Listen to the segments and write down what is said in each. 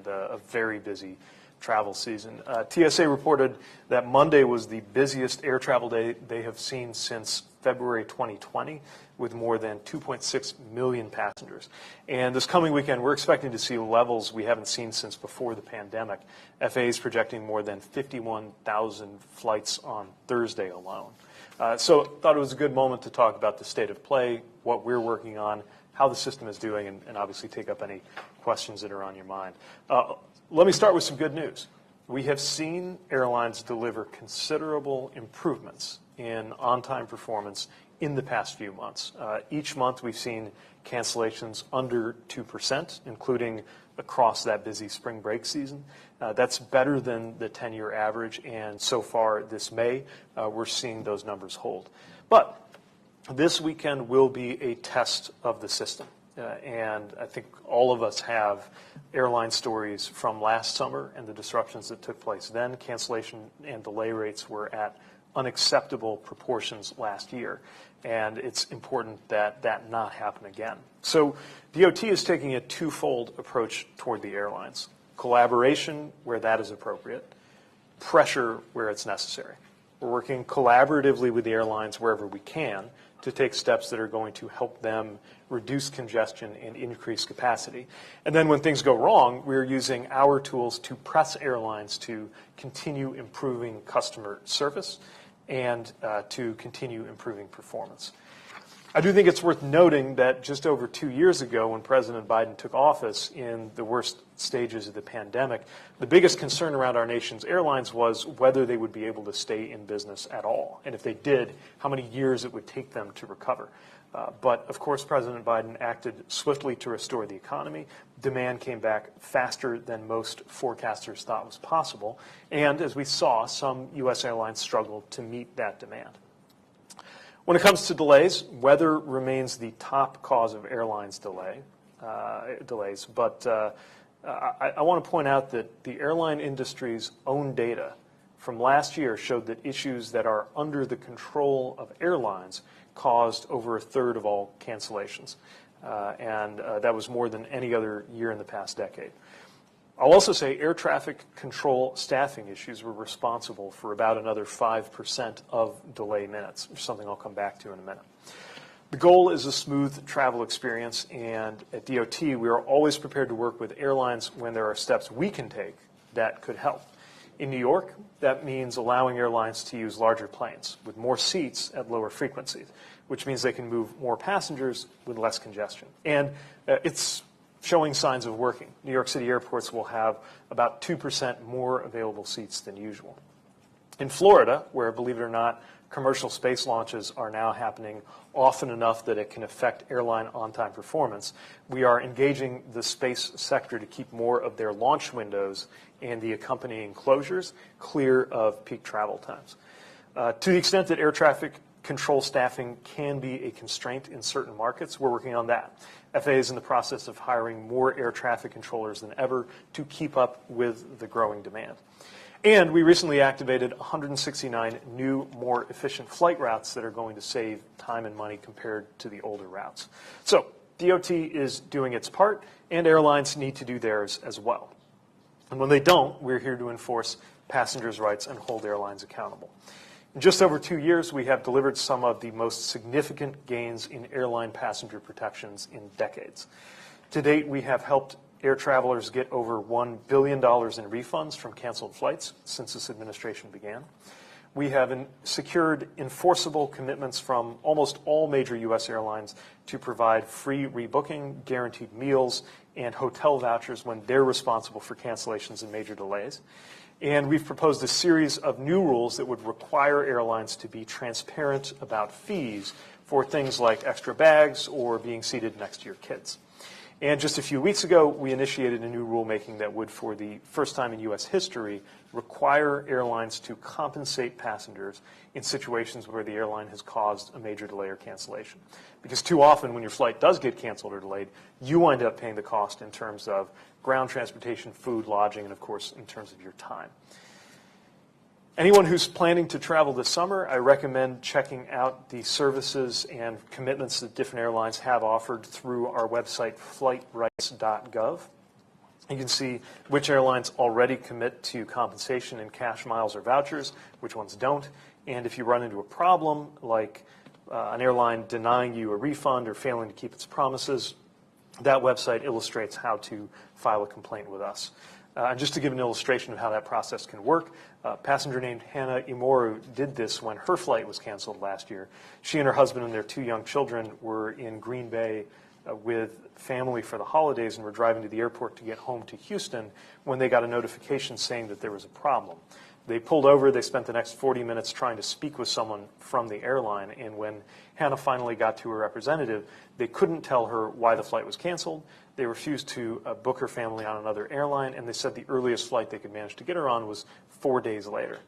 and a very busy travel season. TSA reported that Monday was the busiest air travel day they have seen since February 2020, with more than 2.6 million passengers. And this coming weekend, we're expecting to see levels we haven't seen since before the pandemic. FAA is projecting more than 51,000 flights on Thursday alone. So thought it was a good moment to talk about the state of play, what we're working on, how the system is doing, and obviously take up any questions that are on your mind. Let me start with some good news. We have seen airlines deliver considerable improvements in on-time performance in the past few months. Each month we've seen cancellations under 2%, including across that busy spring break season. That's better than the 10-year average, and so far this May, we're seeing those numbers hold. But this weekend will be a test of the system. And I think all of us have airline stories from last summer and the disruptions that took place then. Cancellation and delay rates were at unacceptable proportions last year, and it's important that that not happen again. So DOT is taking a twofold approach toward the airlines: collaboration where that is appropriate, pressure where it's necessary. We're working collaboratively with the airlines wherever we can to take steps that are going to help them reduce congestion and increase capacity. And then when things go wrong, we're using our tools to press airlines to continue improving customer service and to continue improving performance. I do think it's worth noting that just over 2 years ago, when President Biden took office in the worst stages of the pandemic, the biggest concern around our nation's airlines was whether they would be able to stay in business at all. And if they did, how many years it would take them to recover. But of course, President Biden acted swiftly to restore the economy. Demand came back faster than most forecasters thought was possible. And as we saw, some U.S. airlines struggled to meet that demand. When it comes to delays, weather remains the top cause of airlines delays. But I want to point out that the airline industry's own data from last year showed that issues that are under the control of airlines caused over a third of all cancellations. And that was more than any other year in the past decade. I'll also say air traffic control staffing issues were responsible for about another 5% of delay minutes, which is something I'll come back to in a minute. The goal is a smooth travel experience, and at DOT, we are always prepared to work with airlines when there are steps we can take that could help. In New York, that means allowing airlines to use larger planes with more seats at lower frequencies, which means they can move more passengers with less congestion. And it's showing signs of working. New York City airports will have about 2% more available seats than usual. In Florida, where, believe it or not, commercial space launches are now happening often enough that it can affect airline on-time performance, we are engaging the space sector to keep more of their launch windows and the accompanying closures clear of peak travel times. To the extent that air traffic control staffing can be a constraint in certain markets, we're working on that. FAA is in the process of hiring more air traffic controllers than ever to keep up with the growing demand. And we recently activated 169 new, more efficient flight routes that are going to save time and money compared to the older routes. So DOT is doing its part, and airlines need to do theirs as well. And when they don't, we're here to enforce passengers' rights and hold airlines accountable. In just over 2 years, we have delivered some of the most significant gains in airline passenger protections in decades. To date, we have helped air travelers get over $1 billion in refunds from canceled flights since this administration began. We have secured enforceable commitments from almost all major U.S. airlines to provide free rebooking, guaranteed meals, and hotel vouchers when they're responsible for cancellations and major delays. And we've proposed a series of new rules that would require airlines to be transparent about fees for things like extra bags or being seated next to your kids. And just a few weeks ago, we initiated a new rulemaking that would, for the first time in U.S. history, require airlines to compensate passengers in situations where the airline has caused a major delay or cancellation. Because too often when your flight does get canceled or delayed, you wind up paying the cost in terms of ground transportation, food, lodging, and of course in terms of your time. Anyone who's planning to travel this summer, I recommend checking out the services and commitments that different airlines have offered through our website, flightrights.gov. You can see which airlines already commit to compensation in cash, miles, or vouchers, which ones don't. And if you run into a problem, like an airline denying you a refund or failing to keep its promises, that website illustrates how to file a complaint with us. And just to give an illustration of how that process can work, a passenger named Hannah Imoru did this when her flight was canceled last year. She and her husband and their 2 young children were in Green Bay with family for the holidays and were driving to the airport to get home to Houston when they got a notification saying that there was a problem. They pulled over. They spent the next 40 minutes trying to speak with someone from the airline, and when Hannah finally got to her representative, they couldn't tell her why the flight was canceled. They refused to book her family on another airline, and they said the earliest flight they could manage to get her on was 4 days later.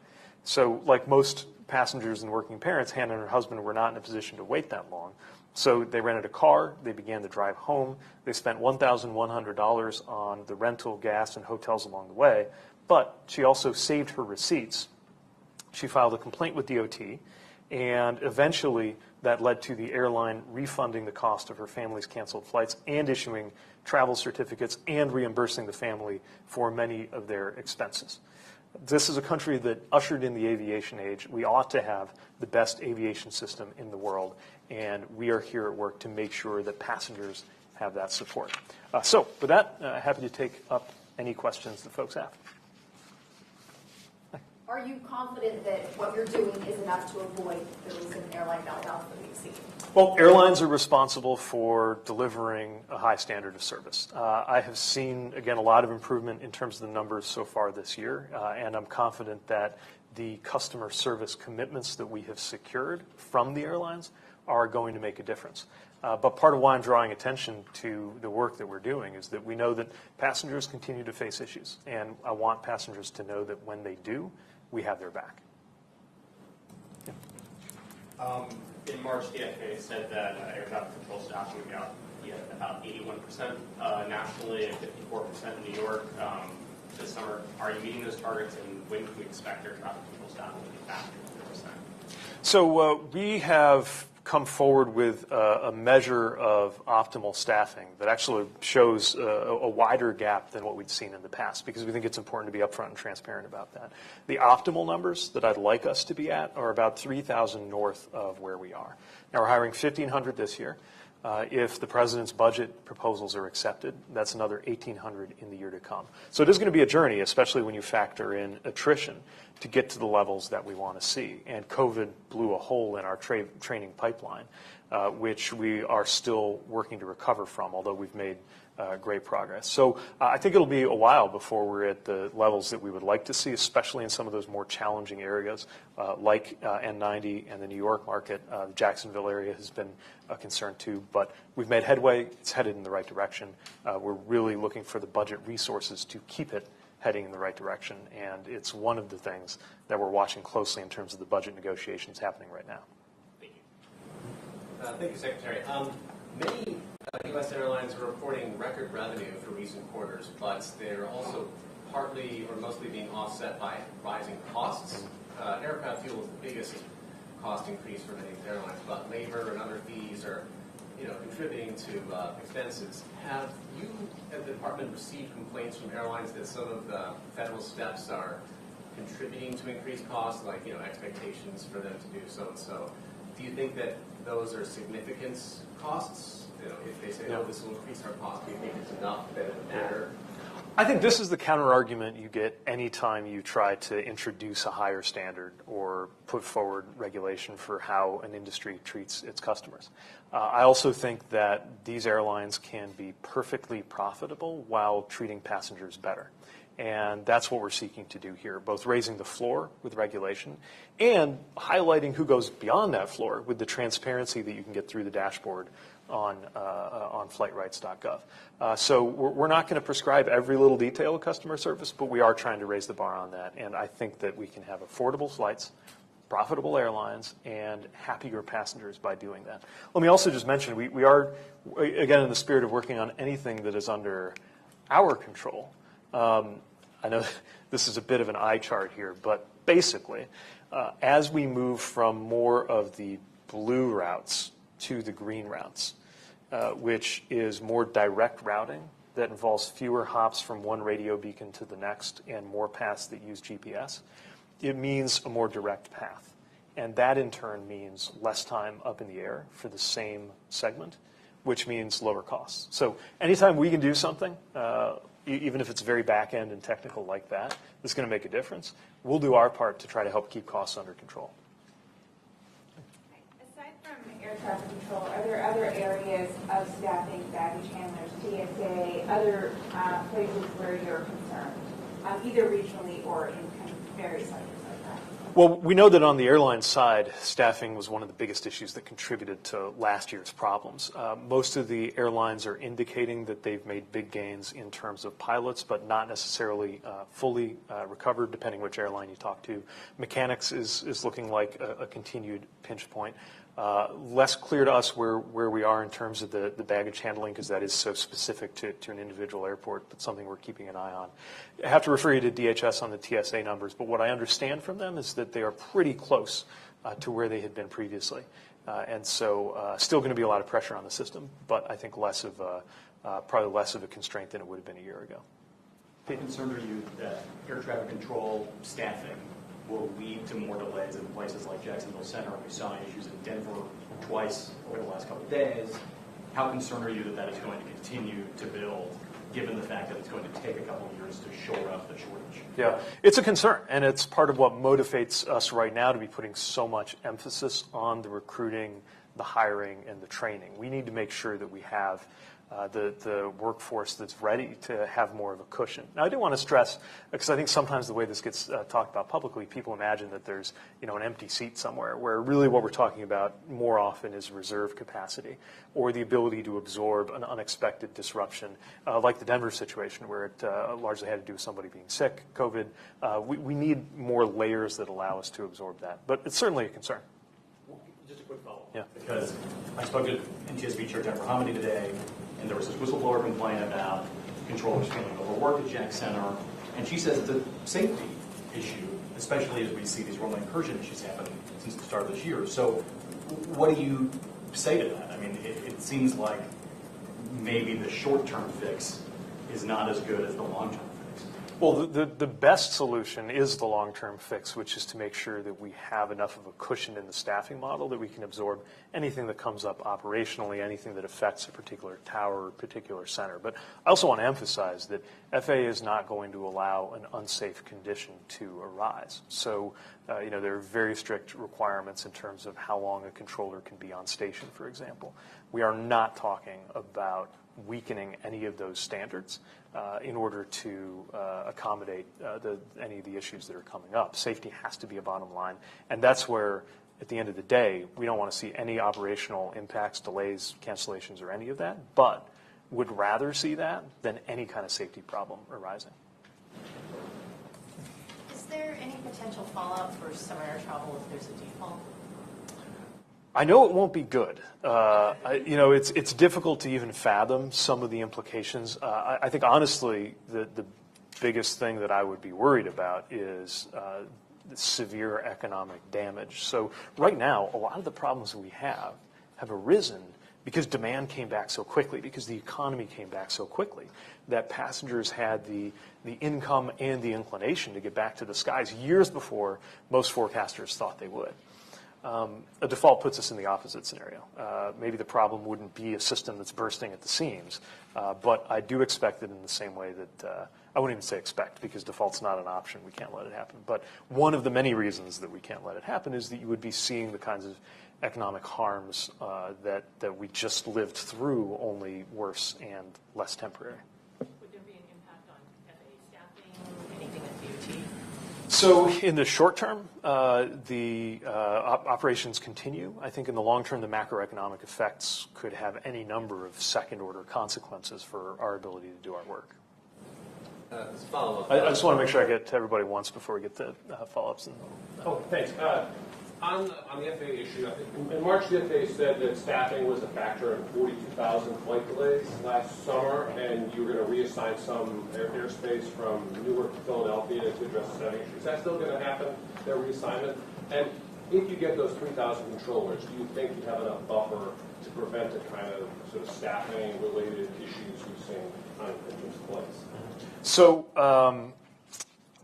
So like most passengers and working parents, Hannah and her husband were not in a position to wait that long. So they rented a car. They began the drive home. They spent $1,100 on the rental, gas, and hotels along the way. But she also saved her receipts. She filed a complaint with DOT, and eventually that led to the airline refunding the cost of her family's canceled flights and issuing travel certificates and reimbursing the family for many of their expenses. This is a country that ushered in the aviation age. We ought to have the best aviation system in the world, and we are here at work to make sure that passengers have that support. So with that, happy to take up any questions that folks have. Are you confident that what you're doing is enough to avoid the recent airline meltdowns that we've seen? Well, airlines are responsible for delivering a high standard of service. I have seen, again, a lot of improvement in terms of the numbers so far this year, and I'm confident that the customer service commitments that we have secured from the airlines are going to make a difference. But part of why I'm drawing attention to the work that we're doing is that we know that passengers continue to face issues, and I want passengers to know that when they do, we have their back. Yeah. In March, the FAA said that air traffic control staffing would be out about 81% nationally and 54% in New York this summer. Are you meeting those targets, and when can we expect air traffic control staffing to be back to 50%? So we have come forward with a measure of optimal staffing that actually shows a wider gap than what we'd seen in the past, because we think it's important to be upfront and transparent about that. The optimal numbers that I'd like us to be at are about 3,000 north of where we are. Now, we're hiring 1,500 this year. If the president's budget proposals are accepted, that's another 1,800 in the year to come. So it is going to be a journey, especially when you factor in attrition, to get to the levels that we want to see. And COVID blew a hole in our training pipeline, which we are still working to recover from, although we've made great progress. So I think it'll be a while before we're at the levels that we would like to see, especially in some of those more challenging areas like N90 and the New York market. The Jacksonville area has been a concern too, but we've made headway. It's headed in the right direction. We're really looking for the budget resources to keep it heading in the right direction, and it's one of the things that we're watching closely in terms of the budget negotiations happening right now. Thank you. Thank you, Secretary. Many U.S. airlines are reporting record revenue for recent quarters, but they're also partly or mostly being offset by rising costs. Aircraft fuel is the biggest cost increase for many airlines, but labor and other fees are contributing to expenses. Have you at the department received complaints from airlines that some of the federal steps are contributing to increased costs, like expectations for them to do so and so? Do you think that those are significant costs? If they say, "Oh, this will increase our cost," do you think it's enough that it would matter? I think this is the counter-argument you get anytime you try to introduce a higher standard or put forward regulation for how an industry treats its customers. I also think that these airlines can be perfectly profitable while treating passengers better. And that's what we're seeking to do here, both raising the floor with regulation and highlighting who goes beyond that floor with the transparency that you can get through the dashboard on flightrights.gov. So we're not going to prescribe every little detail of customer service, but we are trying to raise the bar on that. And I think that we can have affordable flights, profitable airlines, and happier passengers by doing that. Let me also just mention, we are, again, in the spirit of working on anything that is under our control. I know this is a bit of an eye chart here, but basically, as we move from more of the blue routes to the green routes, which is more direct routing that involves fewer hops from one radio beacon to the next and more paths that use GPS, it means a more direct path. And that in turn means less time up in the air for the same segment, which means lower costs. So anytime we can do something, even if it's very back end and technical like that, that's going to make a difference, we'll do our part to try to help keep costs under control. Aside from air traffic control, are there other areas of staffing, baggage handlers, TSA, other places where you're concerned, either regionally or in kind of various sectors like that? Well, we know that on the airline side, staffing was one of the biggest issues that contributed to last year's problems. Most of the airlines are indicating that they've made big gains in terms of pilots, but not necessarily fully recovered, depending which airline you talk to. Mechanics is looking like a continued pinch point. Less clear to us where we are in terms of the baggage handling, because that is so specific to an individual airport, but something we're keeping an eye on. I have to refer you to DHS on the TSA numbers, but what I understand from them is that they are pretty close to where they had been previously. And so still going to be a lot of pressure on the system, but I think probably less of a constraint than it would have been a year ago. How concerned are you that air traffic control staffing will lead to more delays in places like Jacksonville Center? We saw issues in Denver twice over the last couple of days. How concerned are you that is going to continue to build, given the fact that it's going to take a couple of years to shore up the shortage? Yeah, it's a concern, and it's part of what motivates us right now to be putting so much emphasis on the recruiting, the hiring, and the training. We need to make sure that we have the workforce that's ready to have more of a cushion. Now, I do want to stress, because I think sometimes the way this gets talked about publicly, people imagine that there's an empty seat somewhere, where really what we're talking about more often is reserve capacity or the ability to absorb an unexpected disruption, like the Denver situation, where it largely had to do with somebody being sick, COVID. We need more layers that allow us to absorb that, but it's certainly a concern. Just a quick follow-up. Yeah. Because I spoke to NTSB Chair Jennifer Hamady today, and there was this whistleblower complaint about controllers feeling overworked at Jack Center, and she says it's a safety issue, especially as we see these rolling incursion issues happen since the start of this year. So what do you say to that? I mean, it seems like maybe the short-term fix is not as good as the long-term fix. Well, the best solution is the long-term fix, which is to make sure that we have enough of a cushion in the staffing model that we can absorb anything that comes up operationally, anything that affects a particular tower or particular center. But I also want to emphasize that FAA is not going to allow an unsafe condition to arise. So, there are very strict requirements in terms of how long a controller can be on station, for example. We are not talking about weakening any of those standards in order to accommodate any of the issues that are coming up. Safety has to be a bottom line, and that's where, at the end of the day, we don't want to see any operational impacts, delays, cancellations, or any of that, but would rather see that than any kind of safety problem arising. Is there any potential fallout for summer air travel if there's a default? I know it won't be good. It's difficult to even fathom some of the implications. I think, honestly, the biggest thing that I would be worried about is severe economic damage. So right now, a lot of the problems we have arisen because demand came back so quickly, because the economy came back so quickly, that passengers had the income and the inclination to get back to the skies years before most forecasters thought they would. A default puts us in the opposite scenario. Maybe the problem wouldn't be a system that's bursting at the seams, but I do expect it in the same way that I wouldn't even say expect, because default's not an option. We can't let it happen. But one of the many reasons that we can't let it happen is that you would be seeing the kinds of economic harms that we just lived through, only worse and less temporary. Would there be an impact on FAA staffing, anything at DOT? So in the short term, the operations continue. I think in the long term, the macroeconomic effects could have any number of second-order consequences for our ability to do our work. Let's follow up. I just want to make sure I get to everybody once before we get to follow-ups. Oh, thanks. On the FAA issue, I think in March, the FAA said that staffing was a factor in 42,000 flight delays last summer, and you were going to reassign some airspace from Newark to Philadelphia to address the staffing issue. Is that still going to happen, that reassignment? And if you get those 3,000 controllers, do you think you have enough buffer to prevent the kind of sort of staffing-related issues we've seen on engines flights? So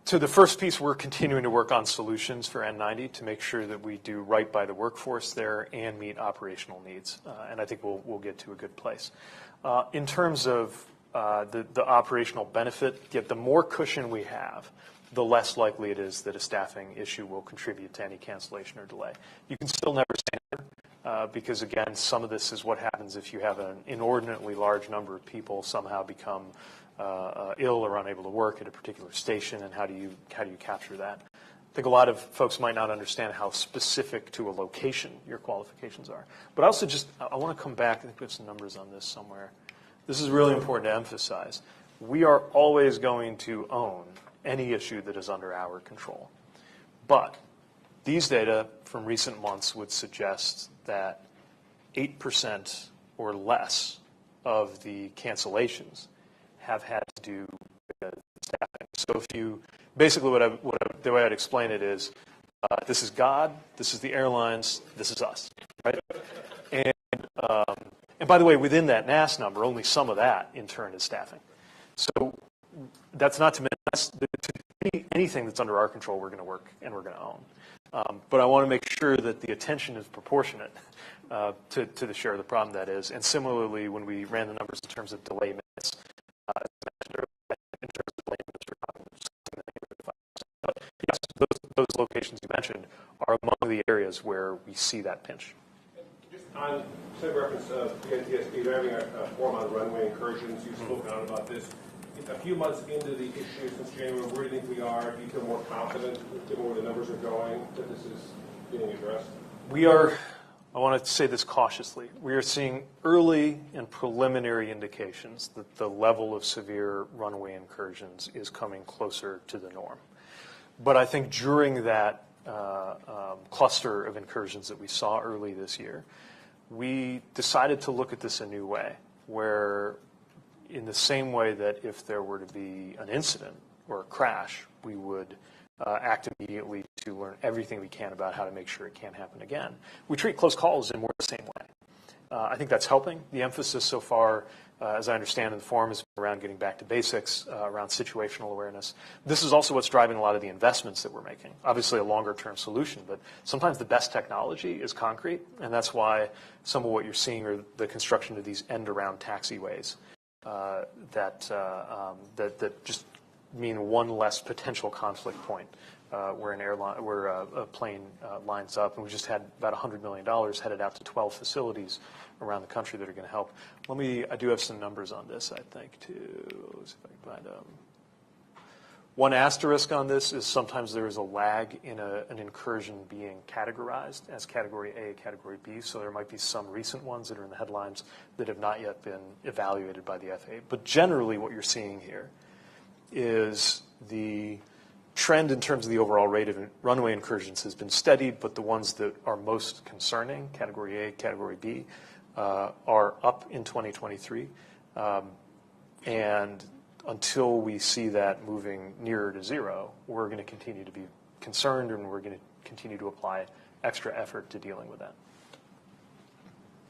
to the first piece, we're continuing to work on solutions for N90 to make sure that we do right by the workforce there and meet operational needs. And I think we'll get to a good place. In terms of the operational benefit, yet the more cushion we have, the less likely it is that a staffing issue will contribute to any cancellation or delay. You can still never say never, because again, some of this is what happens if you have an inordinately large number of people somehow become ill or unable to work at a particular station, and how do you capture that? I think a lot of folks might not understand how specific to a location your qualifications are. But also I want to come back, I think we have some numbers on this somewhere. This is really important to emphasize. We are always going to own any issue that is under our control. But these data from recent months would suggest that 8% or less of the cancellations have had to do with staffing. So if you, basically the way I'd explain it is, this is God, this is the airlines, this is us, right? And by the way, within that NAS number, only some of that in turn is staffing. So that's not to minimize anything that's under our control. We're going to work and we're going to own. But I want to make sure that the attention is proportionate to the share of the problem that is. And similarly, when we ran the numbers in terms of delay minutes, as I mentioned earlier, in terms of delay minutes, we're talking something in the neighborhood of 5%. But yes, those locations you mentioned are among the areas where we see that pinch. Just on some reference of NTSB, they're having a forum on runway incursions. You've spoken out about this. A few months into the issue since January, where do you think we are? Do you feel more confident, given where the numbers are going, that this is being addressed? I want to say this cautiously, we are seeing early and preliminary indications that the level of severe runway incursions is coming closer to the norm. But I think during that cluster of incursions that we saw early this year, we decided to look at this a new way, where in the same way that if there were to be an incident or a crash, we would act immediately to learn everything we can about how to make sure it can't happen again. We treat close calls in more the same way. I think that's helping. The emphasis so far, as I understand in the forum, is around getting back to basics, around situational awareness. This is also what's driving a lot of the investments that we're making. Obviously a longer-term solution, but sometimes the best technology is concrete, and that's why some of what you're seeing are the construction of these end-around taxiways that just mean one less potential conflict point where a plane lines up. And we just had about $100 million headed out to 12 facilities around the country that are going to help. I do have some numbers on this, I think, too. Let's see if I can find them. One asterisk on this is sometimes there is a lag in an incursion being categorized as Category A, Category B, so there might be some recent ones that are in the headlines that have not yet been evaluated by the FAA. But generally what you're seeing here is the trend in terms of the overall rate of runway incursions has been steady, but the ones that are most concerning, Category A, Category B, are up in 2023. And until we see that moving nearer to zero, we're going to continue to be concerned, and we're going to continue to apply extra effort to dealing with that.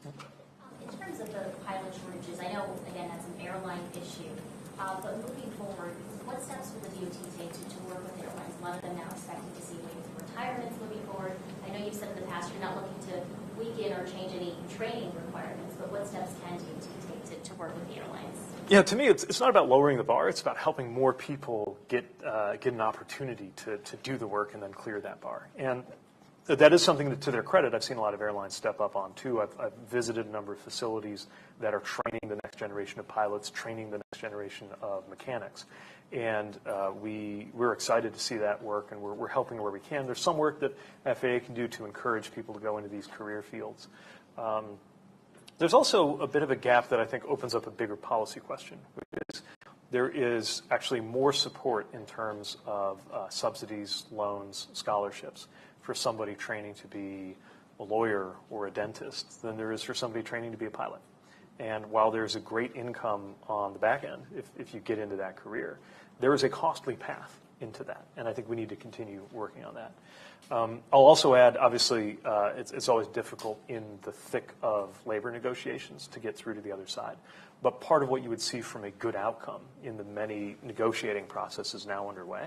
In terms of the pilot shortages, I know, again, that's an airline issue, but moving forward, what steps will the DOT take to work with airlines? A lot of them now expecting to see waves of retirements moving forward. I know you've said in the past you're not looking to weaken or change any training requirements, but what steps can DOT take to work with the airlines? Yeah, to me, it's not about lowering the bar. It's about helping more people get an opportunity to do the work and then clear that bar. And that is something that, to their credit, I've seen a lot of airlines step up on, too. I've visited a number of facilities that are training the next generation of pilots, training the next generation of mechanics. And we're excited to see that work, and we're helping where we can. There's some work that FAA can do to encourage people to go into these career fields. There's also a bit of a gap that I think opens up a bigger policy question, which is there is actually more support in terms of subsidies, loans, scholarships for somebody training to be a lawyer or a dentist than there is for somebody training to be a pilot. And while there's a great income on the back end, if you get into that career, there is a costly path into that. And I think we need to continue working on that. I'll also add, obviously, it's always difficult in the thick of labor negotiations to get through to the other side. But part of what you would see from a good outcome in the many negotiating processes now underway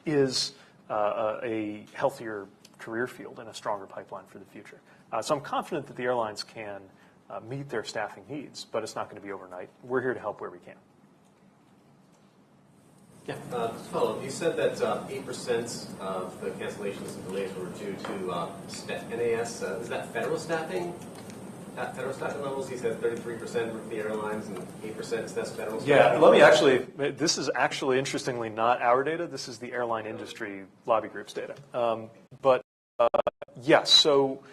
is a healthier career field and a stronger pipeline for the future. So I'm confident that the airlines can meet their staffing needs, but it's not going to be overnight. We're here to help where we can. Yeah. Just follow up. You said that 8% of the cancellations and delays were due to NAS. Is that federal staffing? At federal staffing levels, he said 33% with the airlines and 8% is that's federal staffing. Yeah, let me actually, this is actually interestingly not our data. This is the airline industry lobby group's data. Yes, so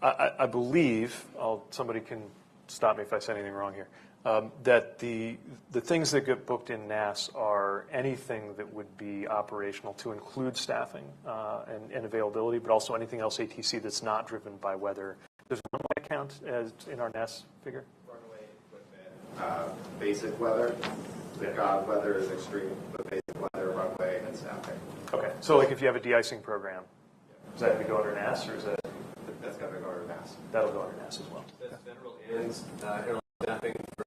I believe, somebody can stop me if I say anything wrong here, that the things that get booked in NAS are anything that would be operational to include staffing and availability, but also anything else ATC that's not driven by weather. Does runway count as in our NAS figure? Runway equipment, basic weather. The weather is extreme, but basic weather, runway, and staffing. Okay, so like if you have a de-icing program, does that have to go under NAS, or is that? That's got to go under NAS. That'll go under NAS as well. Does federal and airline staffing for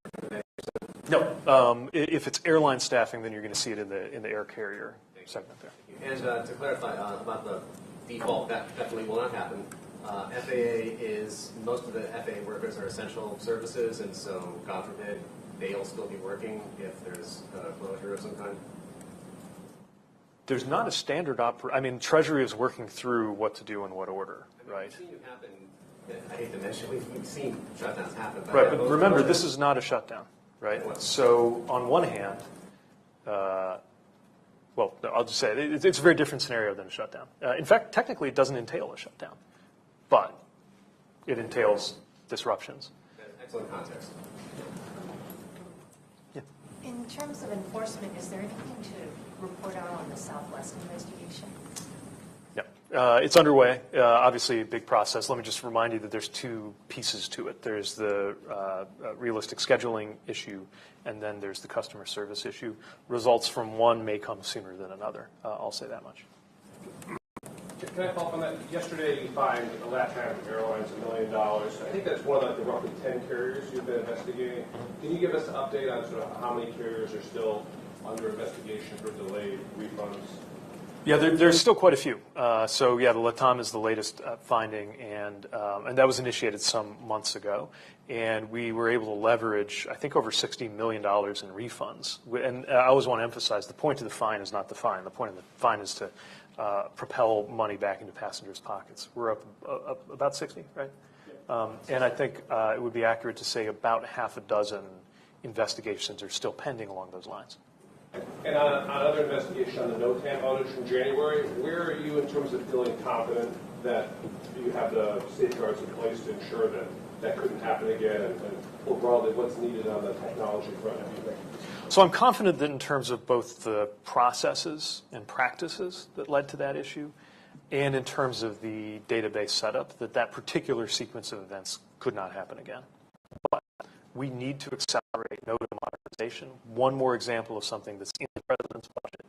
No, if it's airline staffing, then you're going to see it in the air carrier segment there. And to clarify about the default, that definitely will not happen. FAA is, most of the FAA workers are essential services, and so, God forbid, they'll still be working if there's a closure of some kind? There's not a standard I mean, Treasury is working through what to do in what order, right? We've seen it happen. I hate to mention, we've seen shutdowns happen. Right, but remember, this is not a shutdown, right? So on one hand, well, I'll just say it's a very different scenario than a shutdown. In fact, technically, it doesn't entail a shutdown, but it entails disruptions. Excellent context. Yeah. In terms of enforcement, is there anything to report out on the Southwest investigation? Yeah, it's underway. Obviously, a big process. Let me just remind you that there's two pieces to it. There's the realistic scheduling issue, and then there's the customer service issue. Results from one may come sooner than another. I'll say that much. Can I follow up on that? Yesterday, you fined LATAM Airlines $1 million. I think that's one of the roughly 10 carriers you've been investigating. Can you give us an update on sort of how many carriers are still under investigation for delayed refunds? Yeah, there's still quite a few. So yeah, the LATAM is the latest finding, and that was initiated some months ago. And we were able to leverage, I think, over $60 million in refunds. And I always want to emphasize, the point of the fine is not the fine. The point of the fine is to propel money back into passengers' pockets. We're up about 60, right? And I think it would be accurate to say about half a dozen investigations are still pending along those lines. And on other investigation on the NOTAM outage from January, where are you in terms of feeling confident that you have the safeguards in place to ensure that that couldn't happen again? And more broadly, what's needed on the technology front, do you think? So I'm confident that in terms of both the processes and practices that led to that issue, and in terms of the database setup, that particular sequence of events could not happen again. But we need to accelerate NOTA modernization. One more example of something that's in the president's budget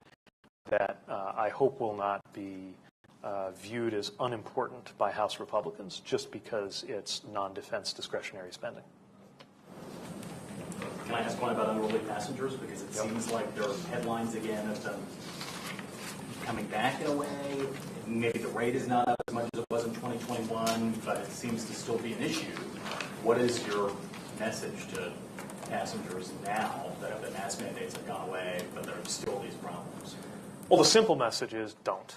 that I hope will not be viewed as unimportant by House Republicans just because it's non-defense discretionary spending. Can I ask one about unruly passengers? Because it seems like there are headlines again of them coming back in a way. Maybe the rate is not up as much as it was in 2021, but it seems to still be an issue. What is your message to passengers now that the mask mandates have gone away, but there are still these problems? Well, the simple message is don't.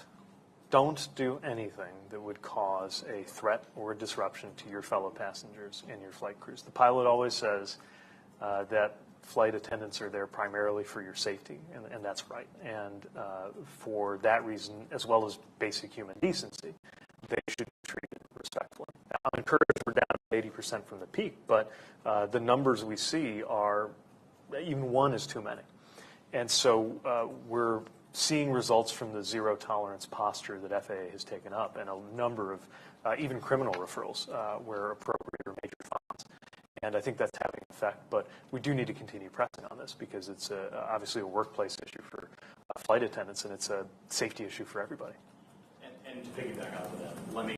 Don't do anything that would cause a threat or a disruption to your fellow passengers and your flight crews. The pilot always says that flight attendants are there primarily for your safety, and that's right. And for that reason, as well as basic human decency, they should be treated respectfully. Now, I'm encouraged we're down 80% from the peak, but the numbers we see are, even one is too many. And so we're seeing results from the zero tolerance posture that FAA has taken up, and a number of even criminal referrals where appropriate or major fines. And I think that's having an effect, but we do need to continue pressing on this because it's obviously a workplace issue for flight attendants, and it's a safety issue for everybody. And to piggyback off of that, let me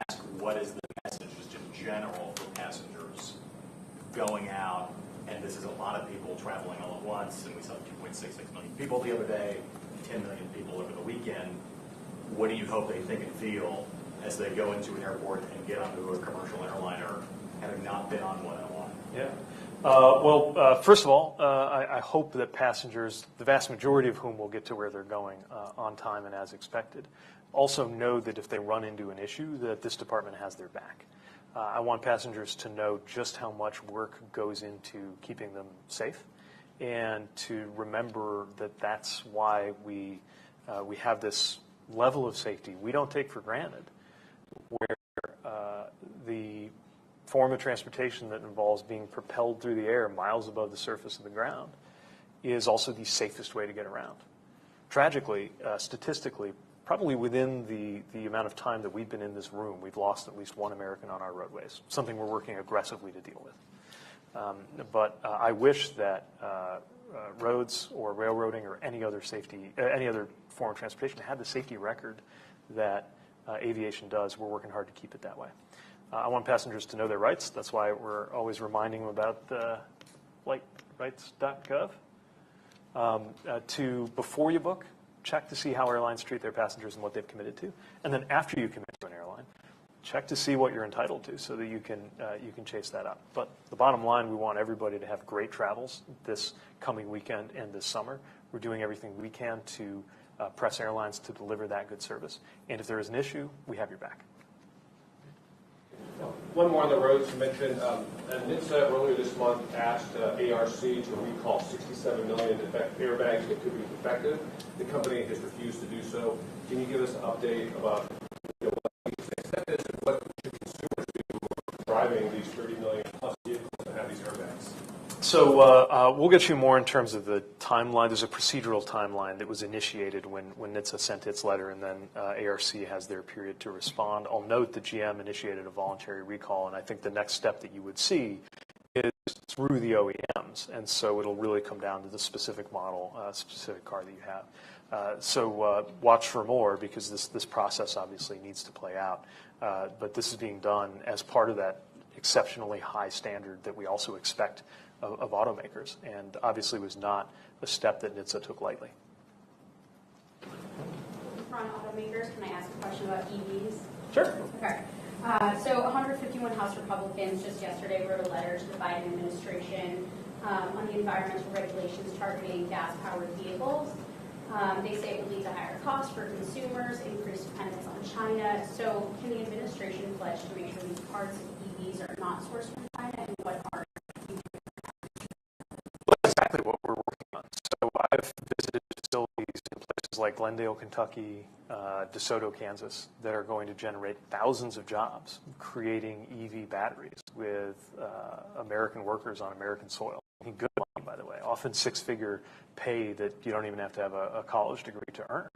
ask, what is the message just in general for passengers going out and this is a lot of people traveling all at once, and we saw 2.66 million people the other day, 10 million people over the weekend. What do you hope they think and feel as they go into an airport and get onto a commercial airliner, having not been on one in a while? Yeah. First of all, I hope that passengers, the vast majority of whom will get to where they're going on time and as expected, also know that if they run into an issue, that this department has their back. I want passengers to know just how much work goes into keeping them safe, and to remember that that's why we have this level of safety we don't take for granted, where the form of transportation that involves being propelled through the air miles above the surface of the ground is also the safest way to get around. Tragically, statistically, probably within the amount of time that we've been in this room, we've lost at least one American on our roadways, something we're working aggressively to deal with. But I wish that roads or railroading or any other form of transportation had the safety record that aviation does. We're working hard to keep it that way. I want passengers to know their rights. That's why we're always reminding them about flightrights.gov. Before you book, check to see how airlines treat their passengers and what they've committed to. And then after you commit to an airline, check to see what you're entitled to so that you can chase that up. But the bottom line, we want everybody to have great travels this coming weekend and this summer. We're doing everything we can to press airlines to deliver that good service. And if there is an issue, we have your back. One more on the roads. You mentioned NHTSA earlier this month asked ARC to recall 67 million airbags that could be defective. The company has refused to do so. Can you give us an update about what the extent is and what should consumers do who are driving these 30 million plus vehicles that have these airbags? So we'll get you more in terms of the timeline. There's a procedural timeline that was initiated when NHTSA sent its letter, and then ARC has their period to respond. I'll note that GM initiated a voluntary recall, and I think the next step that you would see is through the OEMs, and so it'll really come down to the specific model, specific car that you have. So watch for more, because this process obviously needs to play out. But this is being done as part of that exceptionally high standard that we also expect of automakers, and obviously was not a step that NHTSA took lightly. From automakers, can I ask a question about EVs? Sure. Okay. So 151 House Republicans just yesterday wrote a letter to the Biden administration on the environmental regulations targeting gas-powered vehicles. They say it would lead to higher costs for consumers, increased dependence on China. So can the administration pledge to make sure these parts of EVs are not sourced from China, and what are That's exactly what we're working on. So I've visited facilities in places like Glendale, Kentucky, DeSoto, Kansas, that are going to generate thousands of jobs creating EV batteries with American workers on American soil. Good money, by the way, often six-figure pay that you don't even have to have a college degree to earn,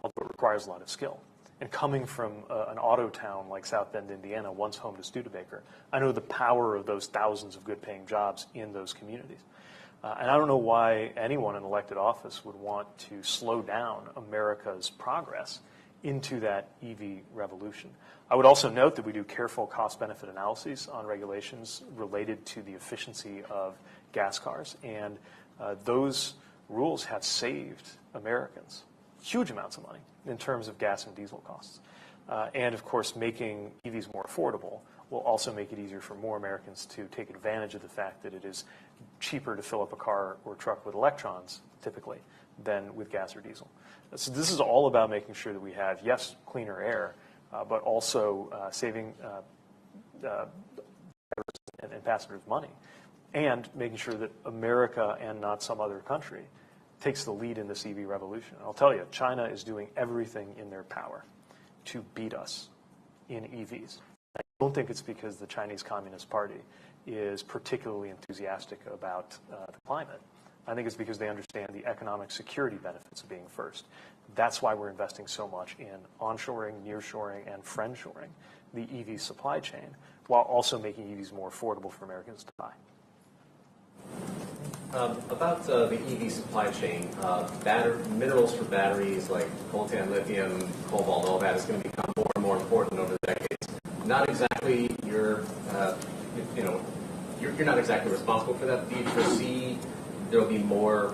although it requires a lot of skill. And coming from an auto town like South Bend, Indiana, once home to Studebaker, I know the power of those thousands of good-paying jobs in those communities. And I don't know why anyone in elected office would want to slow down America's progress into that EV revolution. I would also note that we do careful cost-benefit analyses on regulations related to the efficiency of gas cars, and those rules have saved Americans huge amounts of money in terms of gas and diesel costs. And of course, making EVs more affordable will also make it easier for more Americans to take advantage of the fact that it is cheaper to fill up a car or truck with electrons, typically, than with gas or diesel. So this is all about making sure that we have, yes, cleaner air, but also saving and passengers money, and making sure that America and not some other country takes the lead in this EV revolution. And I'll tell you, China is doing everything in their power to beat us in EVs. I don't think it's because the Chinese Communist Party is particularly enthusiastic about the climate. I think it's because they understand the economic security benefits of being first. That's why we're investing so much in onshoring, nearshoring, and friendshoring the EV supply chain, while also making EVs more affordable for Americans to buy. About the EV supply chain, minerals for batteries like coltan, lithium, cobalt, all that is going to become more and more important over the decades. Not exactly your, you're not exactly responsible for that. Do you foresee there will be more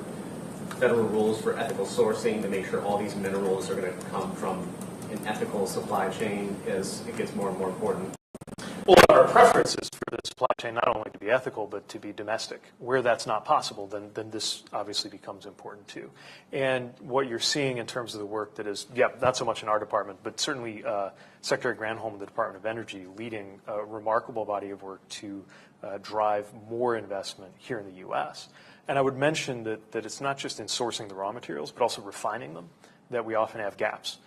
federal rules for ethical sourcing to make sure all these minerals are going to come from an ethical supply chain as it gets more and more important? Well, our preference is for the supply chain not only to be ethical, but to be domestic. Where that's not possible, then this obviously becomes important too. And what you're seeing in terms of the work that is, not so much in our department, but certainly Secretary Granholm of the Department of Energy leading a remarkable body of work to drive more investment here in the U.S. And I would mention that it's not just in sourcing the raw materials, but also refining them, that we often have gaps.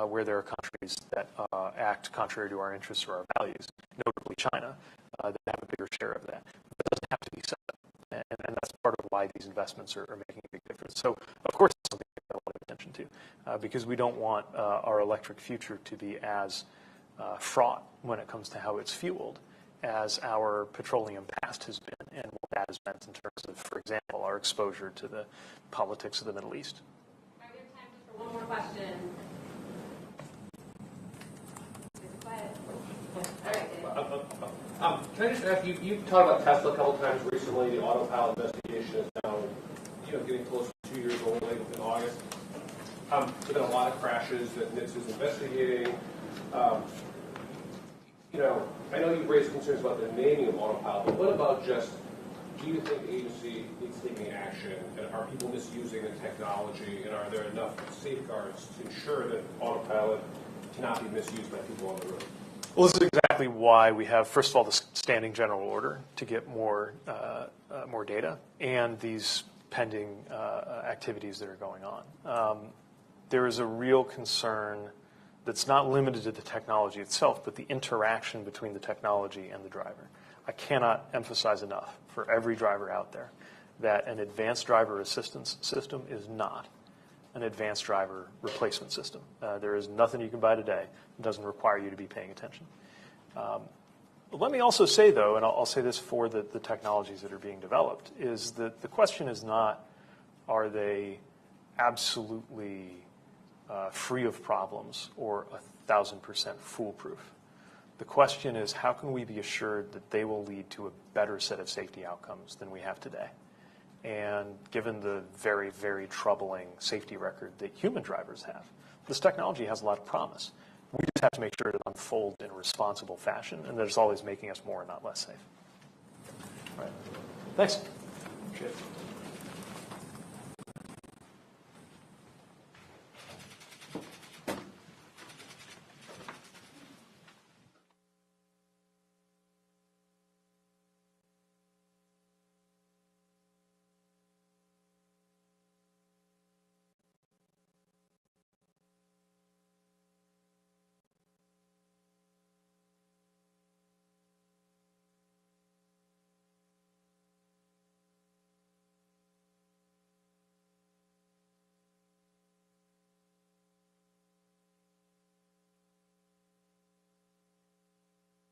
Where there are countries that act contrary to our interests or our values, notably China, that have a bigger share of that. But it doesn't have to be said, and that's part of why these investments are making a big difference. So, of course, it's something we pay a lot of attention to, because we don't want our electric future to be as fraught when it comes to how it's fueled as our petroleum past has been, and what that has meant in terms of, for example, our exposure to the politics of the Middle East. All right, we have time just for one more question. Can I just ask you, you've talked about Tesla a couple times recently. The autopilot investigation is now, getting close to 2 years old, late in August. There have been a lot of crashes that NHTSA is investigating. I know you've raised concerns about the naming of autopilot, but what about just, do you think the agency needs taking action? And are people misusing the technology? And are there enough safeguards to ensure that autopilot cannot be misused by people on the road? Well, this is exactly why we have, first of all, the standing general order to get more data, and these pending activities that are going on. There is a real concern that's not limited to the technology itself, but the interaction between the technology and the driver. I cannot emphasize enough for every driver out there that an advanced driver assistance system is not an advanced driver replacement system. There is nothing you can buy today that doesn't require you to be paying attention. Let me also say, though, and I'll say this for the technologies that are being developed, is that the question is not, are they absolutely free of problems or 1,000% foolproof? The question is, how can we be assured that they will lead to a better set of safety outcomes than we have today? And given the very, very troubling safety record that human drivers have, this technology has a lot of promise. We just have to make sure it unfolds in a responsible fashion, and that it's always making us more, not less safe. All right. Thanks. Appreciate it.